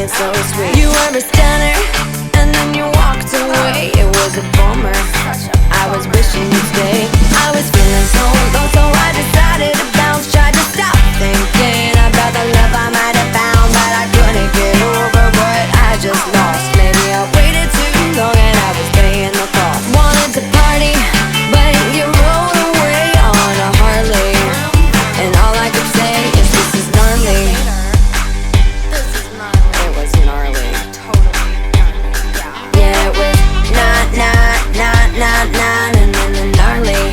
it so sweet. You were a stunner, and then you walked away. It was a bummer, I was wishing you'd stay. I was feeling so low, so I decided to bounce. Tried to stop thinking about the love I might have found, but I couldn't get over what I just lost. Maybe I waited too long and I was paying the cost. Wanted to party, but you rode away on a Harley, and all I could say is this is gnarly. It was gnarly. Yeah, it was and gnarly.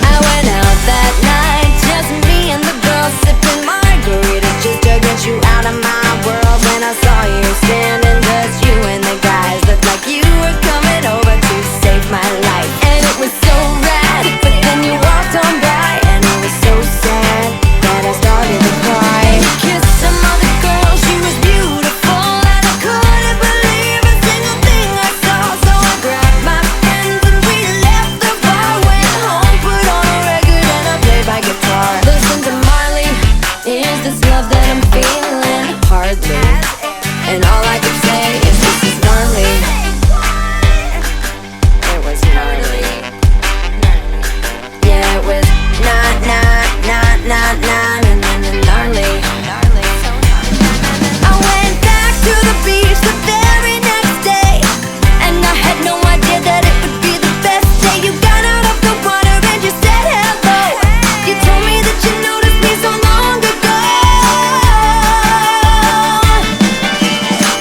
I went out that night, just me and the girls sipping margaritas, just to get you out of my world. When I saw you standing, just you and the guys looked like you were coming over to save my life. And it was so rad, but then you walked on by, and it was so sad that I started to cry. You kissed some other girl, she was beautiful, and I couldn't believe a single thing I saw. So I grabbed my friends and we left the bar, went home, put on a record, and I played my guitar. Listen to Marley, is this love that I'm feeling? Hardly. And all I could say is this is gnarly. It was gnarly. Yeah, it was and gnarly. I went back to the beach the very next day, and I had no idea that it would be the best day. You got out of the water and you said hello. You told me that you noticed me so long ago.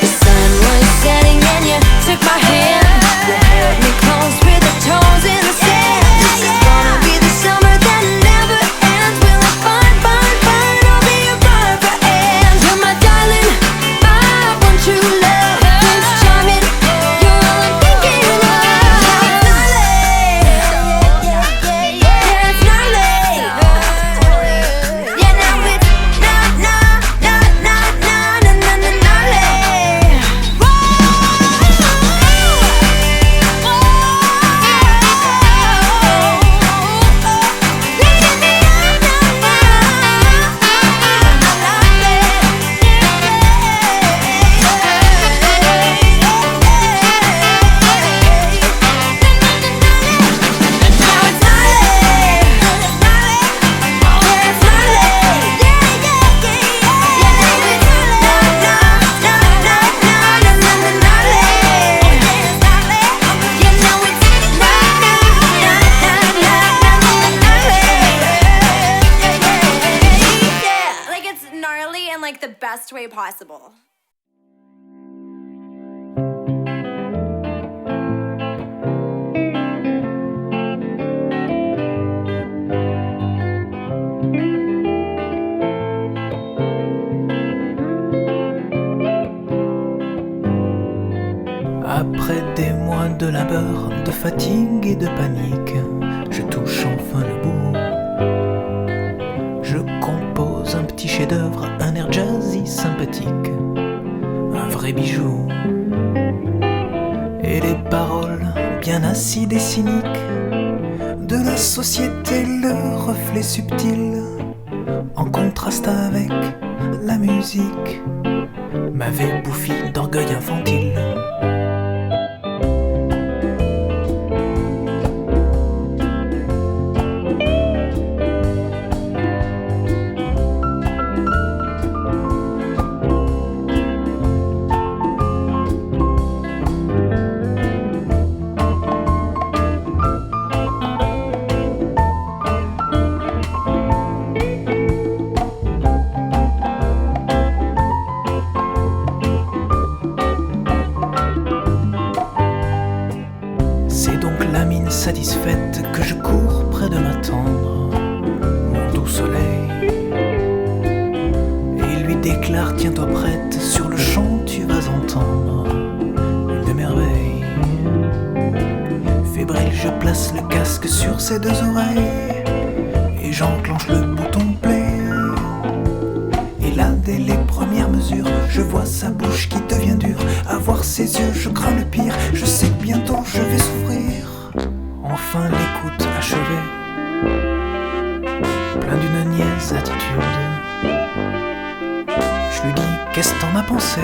The sun was setting and you took my hand. You held me close with your toes in the sand. This is gonna be the summer that never ends. We'll have fun, I'll be your forever and you're my darling, my one true love. Prince Charming, you're all I'm thinking of. It's gnarly. Yeah, it's gnarly. Yeah, now it's gnarly in like the best way possible. Après des mois de labeur, de fatigue et de panique, je touche enfin le bout. Je compose un petit chef-d'œuvre, un air jazzy sympathique, un vrai bijou. Et les paroles bien acides et cyniques de la société, le reflet subtil, en contraste avec la musique, m'avait bouffi d'orgueil infantile. Satisfaite que je cours près de m'attendre, mon doux soleil, et lui déclare: tiens-toi prête, sur le champ tu vas entendre une merveille. Fébrile, je place le casque sur ses deux oreilles et j'enclenche le bouton play. Et là, dès les premières mesures, je vois sa bouche qui devient dure. À voir ses yeux, je crains le pire. Je sais que bientôt je vais souffrir. Enfin l'écoute achevée, plein d'une niaise attitude, Je lui dis, qu'est-ce que t'en as pensé?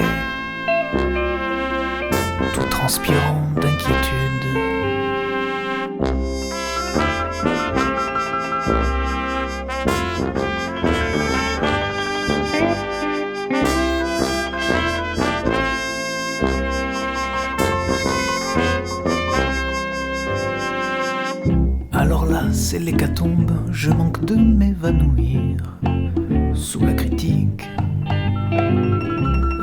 Tout transpirant d'inquiétude. Alors là, c'est l'hécatombe, je manque de m'évanouir sous la critique.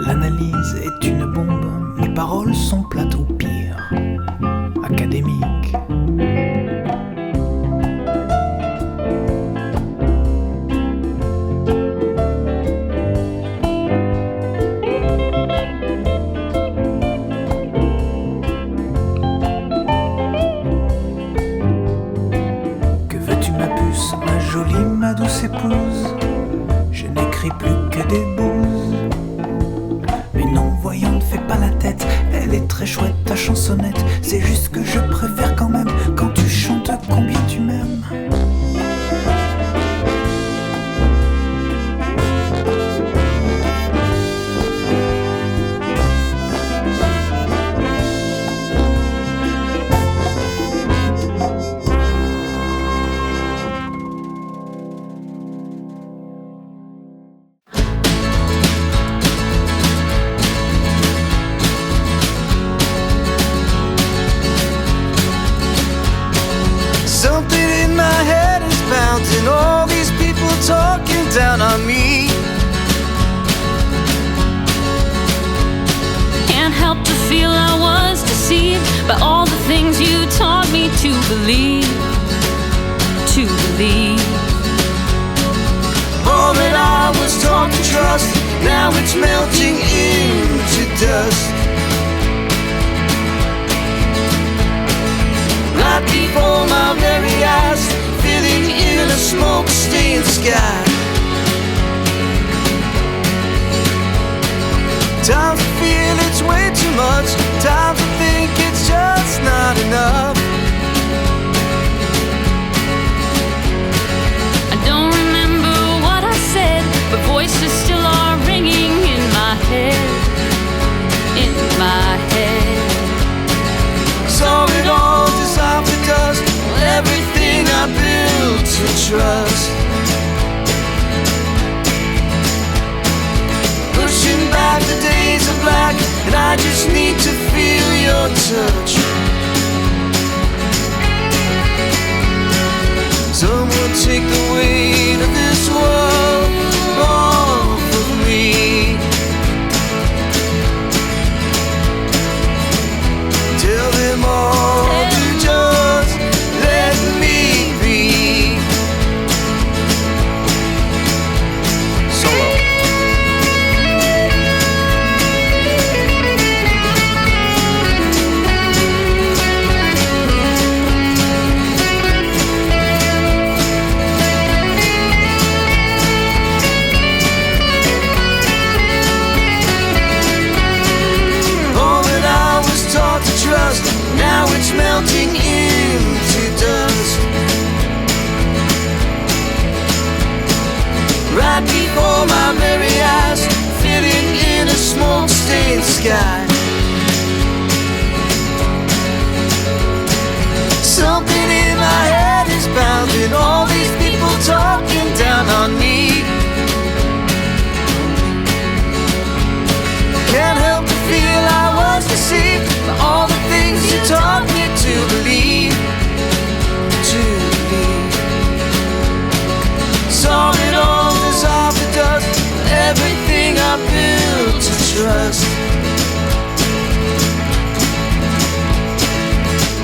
L'analyse est une bombe, mes paroles sont plates ou pire, académiques. Que veux-tu ma puce, ma jolie, ma douce épouse? Je n'écris plus que des bouses. Mais non, voyons, ne fais pas la tête. Elle est très chouette ta chansonnette. C'est juste que je préfère quand même quand tu chantes combien tu m'aimes. And all these people talking down on me. Can't help to feel I was deceived by all the things you taught me to believe. To believe. All that I was taught to trust, now it's melting into dust. Right before my very eyes, filling in a smoke-stained sky. Time to feel it's way too much. Time to think it's just not enough. I don't remember what I said, but voices still are ringing in my head. In my head. Saw it all dissolve to dust. Everything I built to trust. Pushing back the days of black, and I just need to feel your touch. Someone take the weight of this world off of me. Tell them all to just let me be. Solo. All that I was taught to trust, now it's melting into dust. Right before my very eyes, filling in a smoke-stained sky. Something in my head is pounding, all these people talking down on me. Can't help but feel I was deceived by all the things you taught me to believe. To believe. Saw it all dissolve to dust. Everything I built to trust.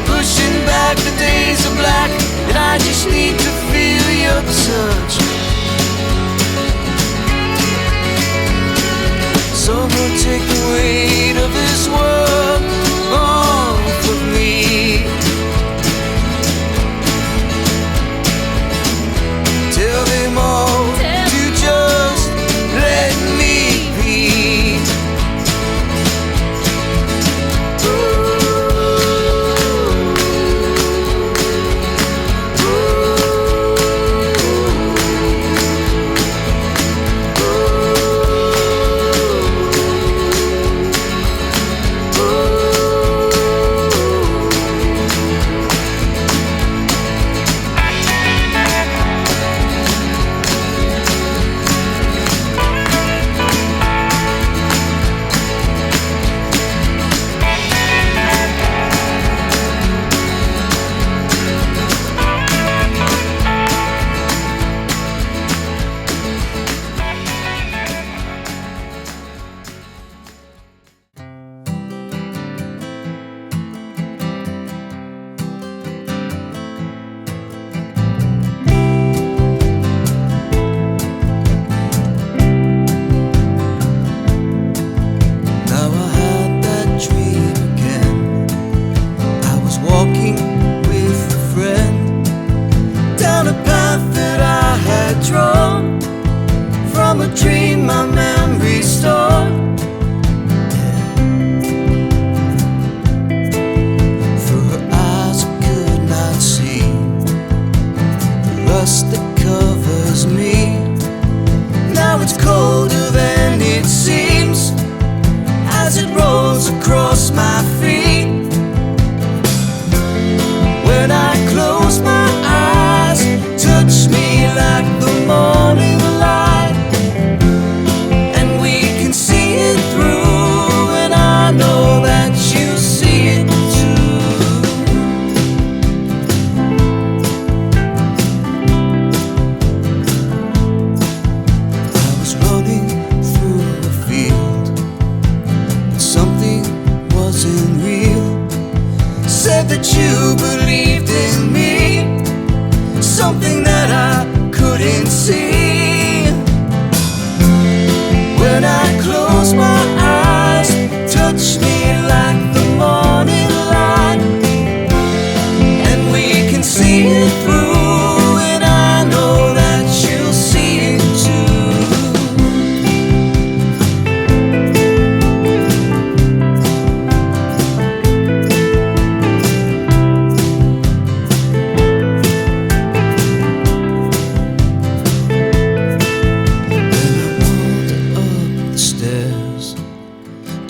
Pushing back the days of black, and I just need to feel your touch. Someone take the weight of this world off of me. Tell them all to just let me be. Ooh. Ooh.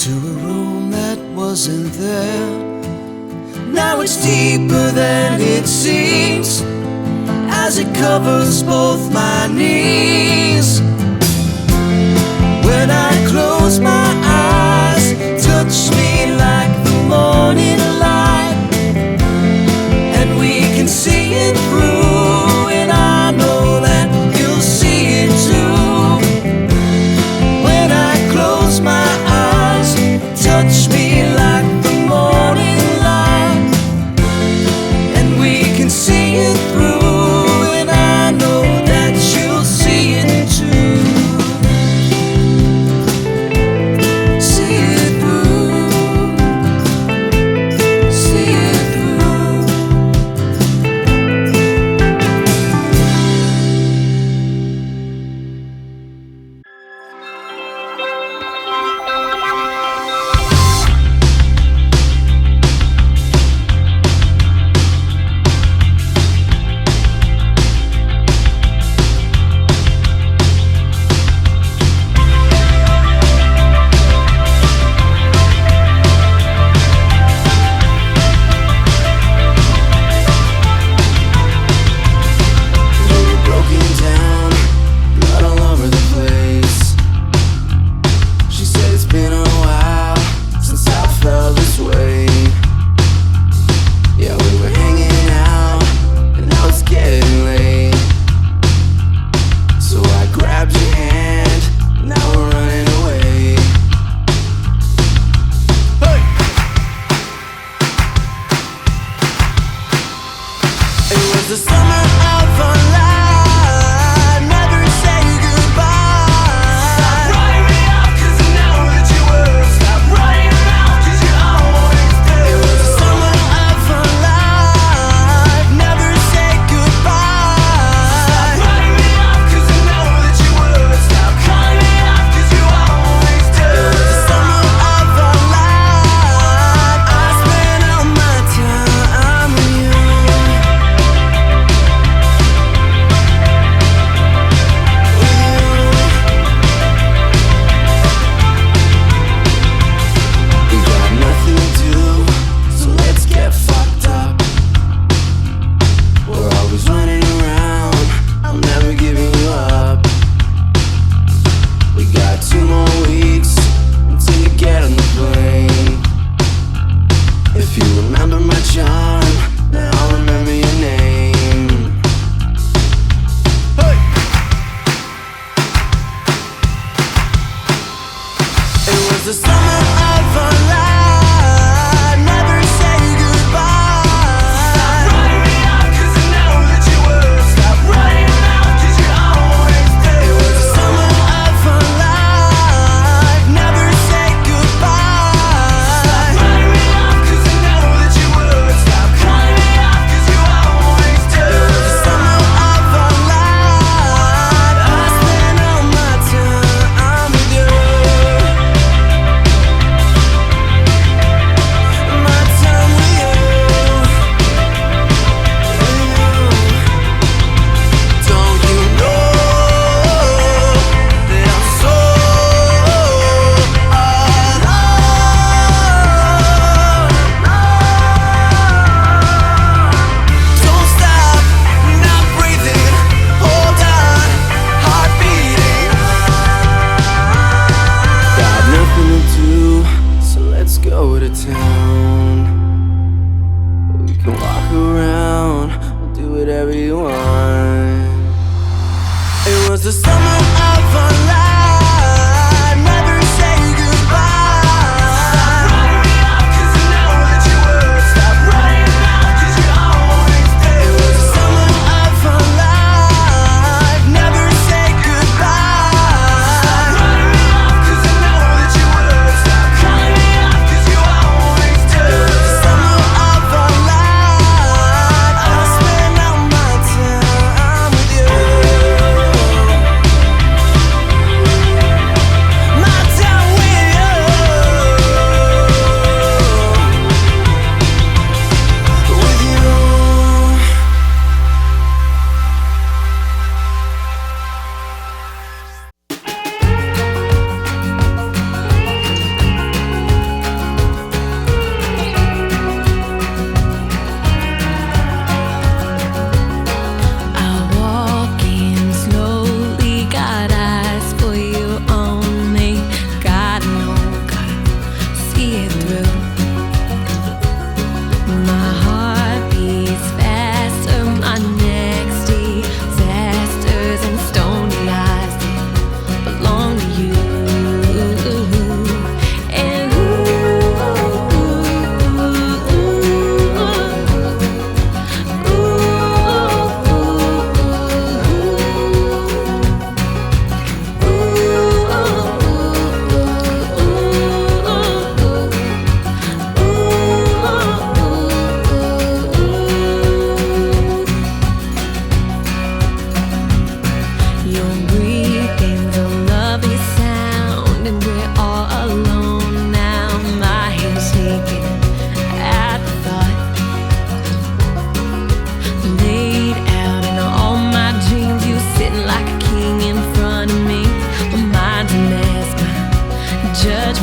into a room that wasn't there. Now it's deeper than it seems, as it covers both my knees. When I close my eyes, touch me like the morning light, and we can see it through, and I know that you'll see it too. When I close my eyes, touch me like the morning light, and we can see it through, and I know that you'll see it too. See it through, see it through. Broken down, blood all over the place. She said it's been a while since I felt this way. Yeah, we were hanging out, and now it's getting late. So I grabbed your hand, now we're running away. Hey! It was the summer of our life. Never say goodbye. Stop writing me off 'cause I know that you will. Stop writing around 'cause you always do. It was the summer of our life. Never say goodbye. Stop writing me off 'cause I know that you will. Stop calling me off 'cause you always do. It was the summer of our life. I spent all my time with you. We got nothing to do, so let's get fucked up. We're always running around, I'm never giving you up. We got 2 more weeks until you get on the plane. If you remember my charm, then I'll remember your name. Hey! It was the summer of our life. Never say goodbye. Stop writing me off 'cause I know that you will. Stop writing around 'cause you always do. It was the summer of our life. Never say goodbye. Stop writing me off 'cause I know that you will. Stop calling me off 'cause you always do. It was the summer of our life. I spent all my time with you.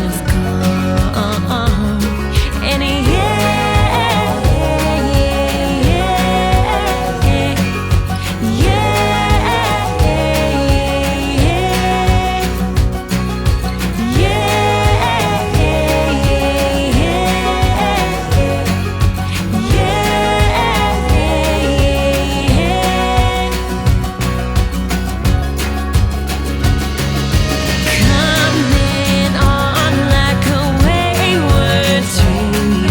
has come. And coming on like a wayward stream,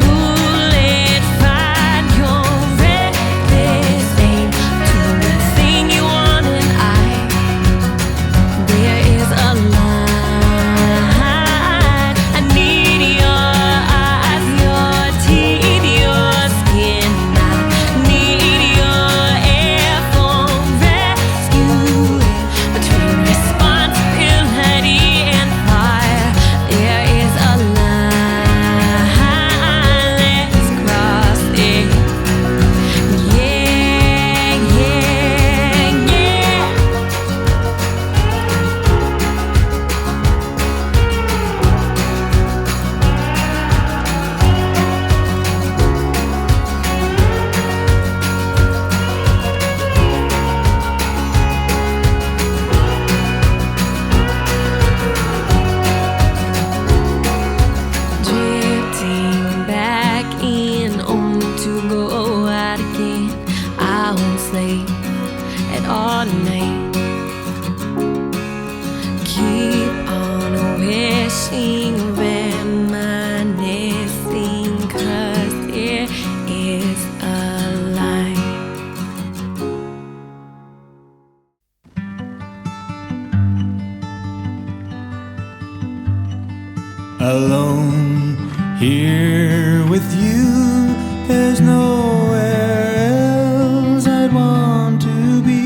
bullet find your reckless aim to the thing you want, and there is a line. I need your eyes, your teeth, your skin. I need your air for rescue. Between responsibility and fire, there is a line. Let's cross it. Yeah, yeah, yeah. Drifting back in, only to go out again. I won't sleep at all night. Keep on wishing, reminiscing, 'cause there is a line. Alone here with you, there's nowhere else I'd want to be.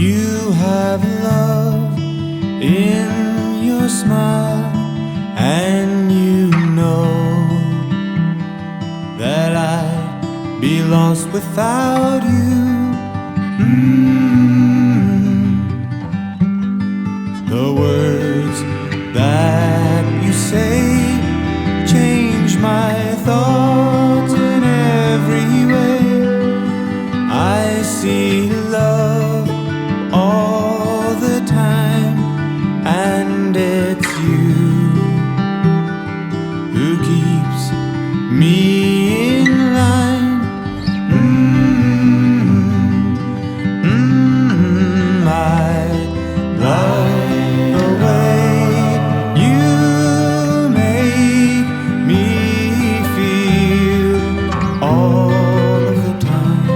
You have love in your smile, and you know that I'd be lost without you. The words that you say change my thoughts in every way. I see love all the time, and it's you who keeps me in line. I love the way you make me feel all of the time.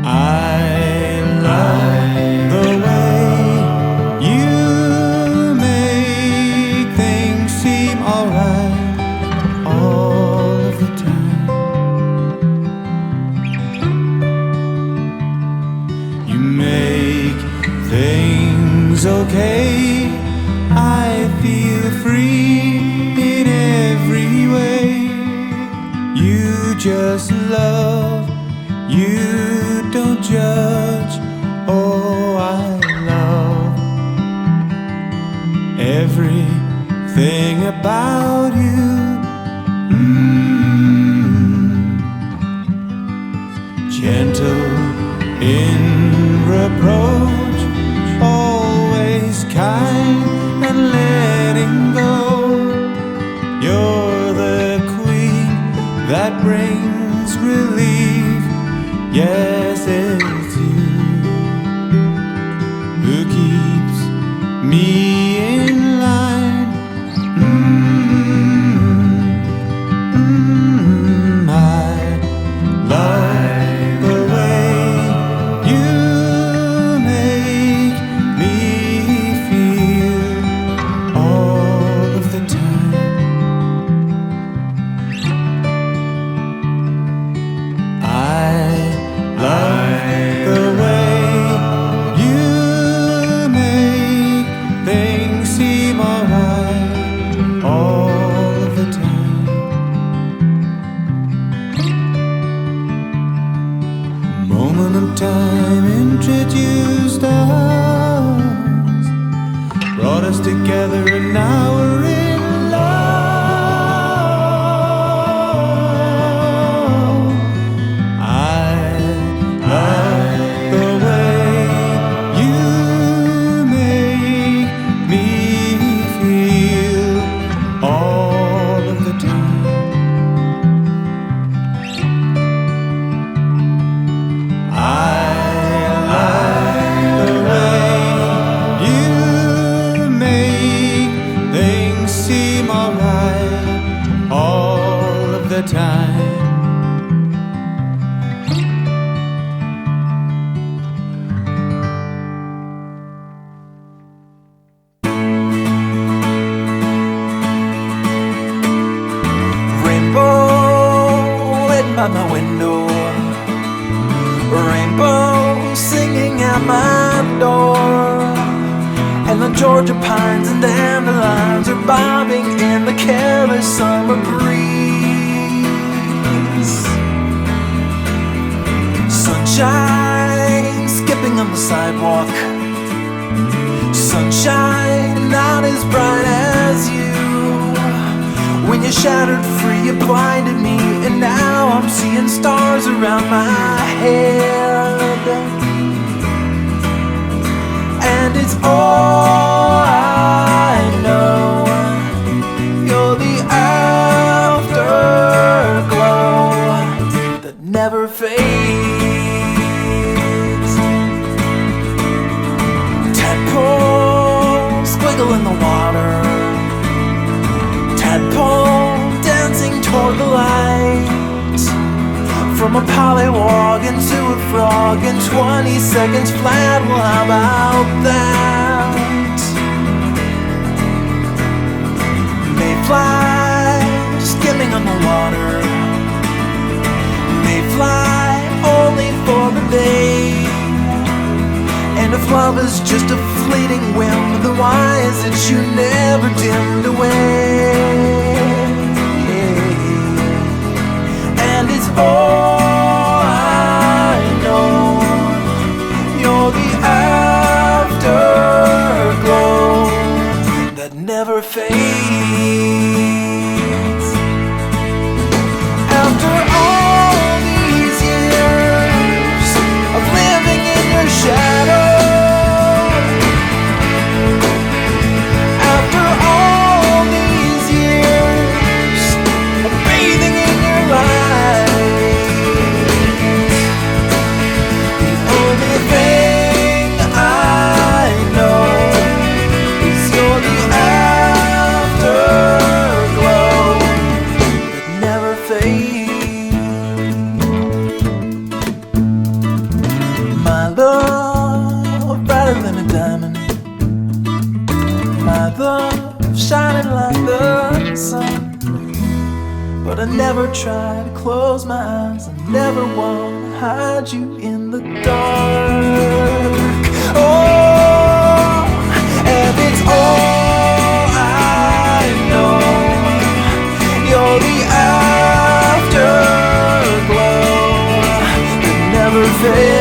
I love the way you make things seem alright all of the time. You make things okay. I feel free in every way. You just love, you don't judge. Oh, I love everything about you. Gentle in reproach, always kind and letting go. You're the queen that brings relief. Yes, it's you who keeps me in line. I love the way you make me feel all of the time. I love together and now we're in love. I like the way you make me feel all of the time. I like the way you make things seem alright all of the time. Rainbow lit by my window, rainbow singing at my door, and the Georgia pines and dandelions are bobbing in the careless summer breeze. Sunshine skipping on the sidewalk, sunshine not as bright as you. When you shattered free, you blinded me, and now I'm seeing stars around my head. And it's all I know. You're the afterglow that never fades. Tadpoles squiggle in the water, tadpole dancing toward the light. From a pollywog into a frog in 20 seconds flat. Well, how about that? Mayfly skimming on the water, mayfly only for the day. And if love is just a fleeting whim, then why is it you never dimmed away? And it's all I know. You're the afterglow that never fades. After all these years of living in your shadow, after all these years of bathing in your light, the only thing I know is you're the afterglow that never fades. My love brighter than a diamond, my love shining like the sun. But I never try to close my eyes, I never want to hide you in the dark. Oh, and it's all I know. You're the afterglow that never fades.